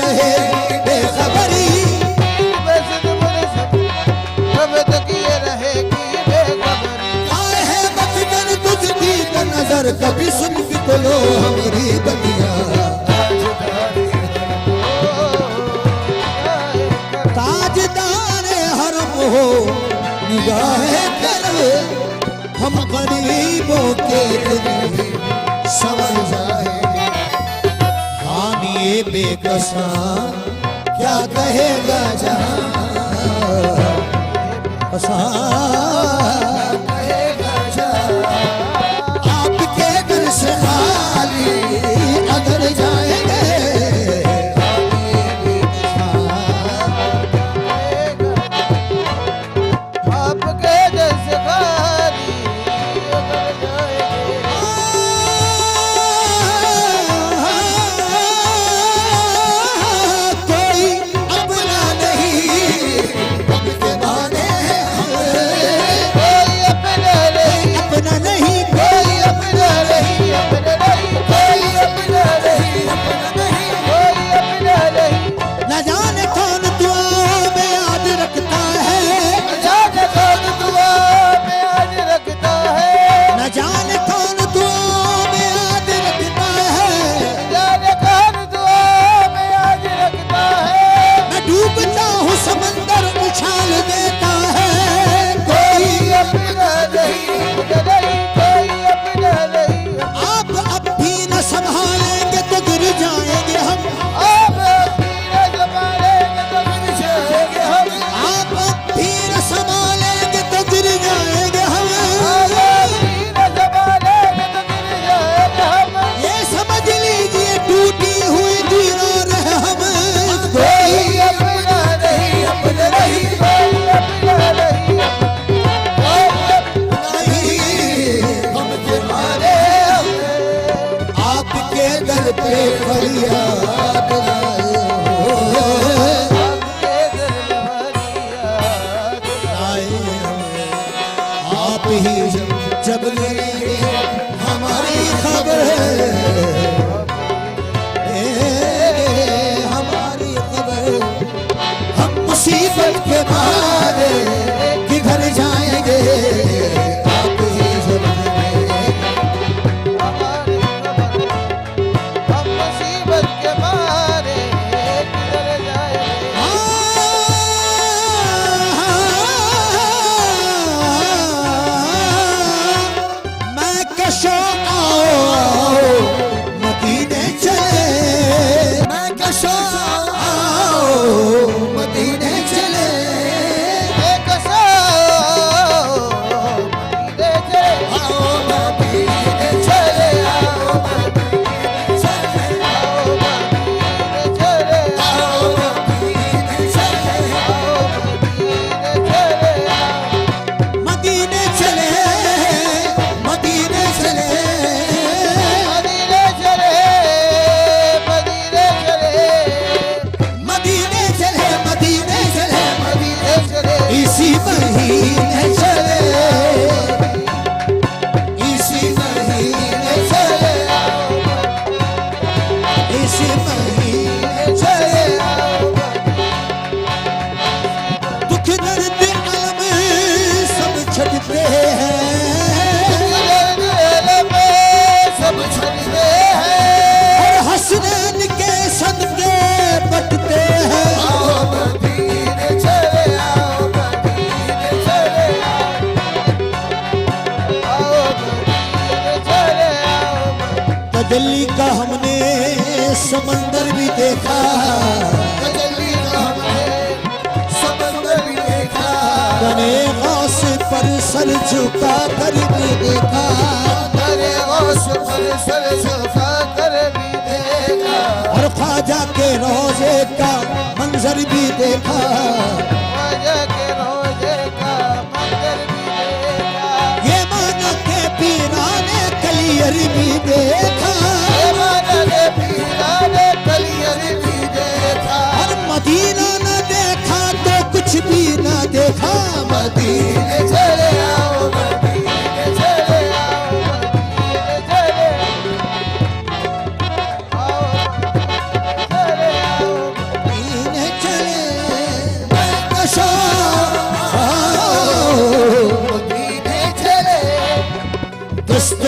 رہے بے خبری ہے بچن تجھ کی نظر کبھی سن بھی تو لو ہماری بتیا تاجدار حرم ہو نگاہ کر ہم غریبوں کے دل سمجھ جائیں حامی بے کساں کیا کہے گا جہاں کہے گا جہاں آپ کے گھر سے خالی اگر جائیں گے
آپ کے جیسے خالی اگر جائیں گے
کوئی اپنا نہیں ہم کے بانے
کوئی اپنا نہیں
اپنا نہیں
کوئی اپنا نہیں اپنا نہیں کوئی اپنا نہیں اپنا نہیں کوئی اپنا نہیں
نہ جانے کون دعاؤں میں یاد رکھتا ہے
جانے کون دعا میں آج رکھتا ہے
نہ جانے کون دعاؤں میں یاد رکھتا ہے
جانے کون دعا میں آج رکھتا ہے
میں ڈوبتا ہوں سمندر اچھال دیتا ہے
کوئی اپنا نہیں کوئی اپنا نہیں
آپ اب بھی نہ سنبھالیں گے تو گر جائیں گے ہم
آپ اپنا زمانے میں تو گر جائیں گے ہم
آپ اب بھی نہ سنبھالیں گے تو گر جائیں گے ہم
اپنا زمانے میں تو گر جائیں گے ہم
یہ سمجھ لیجئے ٹوٹی ہوئی دیوار ہے ہم
کوئی اپنا نہیں اپنا نہیں کوئی اپنا نہیں
نہیں ہم کے مارے آپ کے در پہ فریاد آئے آپ ہی جب لیں گے ہماری خبر ہماری خبر ہم مصیبت کے مارے کدھر جائیں گے آپ ہی جب لیں گے
ہم مصیبت کے مارے کدھر جائیں گے
میں کشو آؤ مدینے چلے میں کشو آؤ مدینے چلے
ایک سو مدینے چلے
آؤ مدینے چلے آؤ مدینے چلے
آؤ مدینے چلے
آؤ مدینے چلے
آؤ مدینے چلے
مدینے چلے مدینے چلے
مدینے چلے
مدینے چلے مدینے چلے
مدینے چلے
اسی مہینے چلے اسی مہینے چلے اسی مہینے چلے دکھ درد علم سب چھٹتے ہیں
سب چھڑتے ہیں
اور حسنین کے صدقے بٹتے ہیں
آؤ مدینے چلے آؤ مدینے چلے آؤ مدینے چلے آؤ
تجلی کا ہم نے سمندر بھی دیکھا
تجلی کا ہم نے سمندر بھی دیکھا
بنے غوث پر سر جھکا کر بھی دیکھا
درے غوث پر سر جھکا کر بھی دیکھا
اور خواجہ کے روزے کا منظر بھی دیکھا
خواجہ کے روزے کا منظر بھی دیکھا
یہ مانا کے پیرانے کلیئر بھی دیکھا
مانا کے پیرانے کلیئر بھی دیکھا
اور مدینہ نہ دیکھا تو کچھ بھی نہ دیکھا
مدینے چلے آؤ مدینے چلے آؤ مدینے چلے آؤ مدینے چلے آؤ